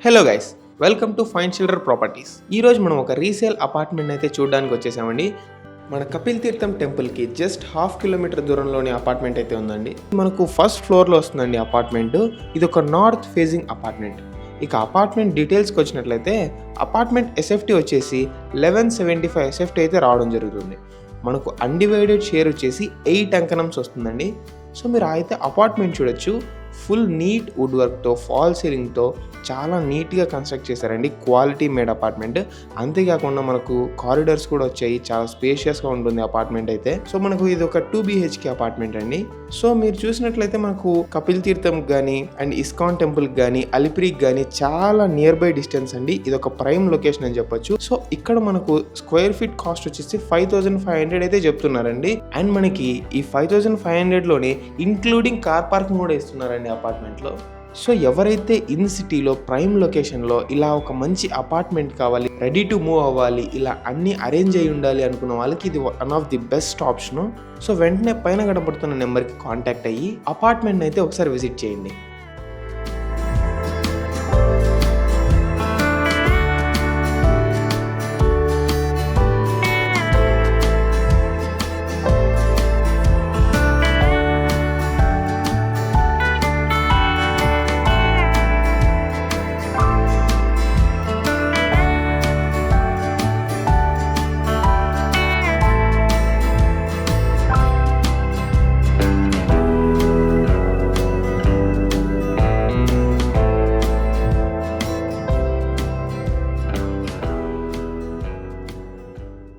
Hello guys, welcome to fine children properties. ఈరోజు మనం ఒక రీసేల్ అపార్ట్మెంట్ అయితే చూడడానికి వచ్చేసామండి. మన కపిల్ తీర్థం టెంపుల్కి జస్ట్ ½ కిలోమీటర్ దూరంలోని అపార్ట్మెంట్ అయితే ఉందండి. మనకు ఫస్ట్ ఫ్లోర్లో వస్తుందండి అపార్ట్మెంట్. ఇది ఒక నార్త్ ఫేజింగ్ అపార్ట్మెంట్. ఇక అపార్ట్మెంట్ డీటెయిల్స్కి వచ్చినట్లయితే అపార్ట్మెంట్ ఎస్ఎఫ్టీ వచ్చేసి 1175 ఎస్ఎఫ్టీ అయితే రావడం జరుగుతుంది. మనకు అన్డివైడెడ్ షేర్ వచ్చేసి 8 అంకణమ్స్ వస్తుందండి. సో మీరు అయితే అపార్ట్మెంట్ చూడొచ్చు. ఫుల్ నీట్ వుడ్ వర్క్తో, ఫాల్ సీలింగ్తో చాలా నీట్గా కన్స్ట్రక్ట్ చేశారండి. Quality made apartment. అంతేకాకుండా మనకు కారిడార్స్ కూడా వచ్చాయి. చాలా స్పేషియస్గా ఉంటుంది అపార్ట్మెంట్ అయితే. సో మనకు ఇది ఒక 2 BHK అపార్ట్మెంట్ అండి. సో మీరు చూసినట్లయితే మనకు కపిల్ తీర్థం కానీ అండ్ ఇస్కాన్ టెంపుల్కి కానీ అలిపిరికి కానీ చాలా నియర్ బై డిస్టెన్స్ అండి. ఇది ఒక ప్రైమ్ లొకేషన్ అని చెప్పొచ్చు. సో ఇక్కడ మనకు స్క్వేర్ ఫీట్ కాస్ట్ వచ్చేసి 5500 అయితే చెప్తున్నారండి. అండ్ మనకి ఈ 5500లోనే ఇంక్లూడింగ్ కార్ పార్కింగ్ కూడా ఇస్తున్నారండి అపార్ట్మెంట్లో. సో ఎవరైతే ఇన్ సిటీలో ప్రైమ్ లొకేషన్లో ఇలా ఒక మంచి అపార్ట్మెంట్ కావాలి, రెడీ టు మూవ్ అవ్వాలి, ఇలా అన్ని అరేంజ్ అయి ఉండాలి అనుకున్న వాళ్ళకి ఇది one of the best option. So వెంటనే పైన కనబడుతున్న నెంబర్కి కాంటాక్ట్ అయ్యి అపార్ట్మెంట్ అయితే ఒకసారి విజిట్ చేయండి.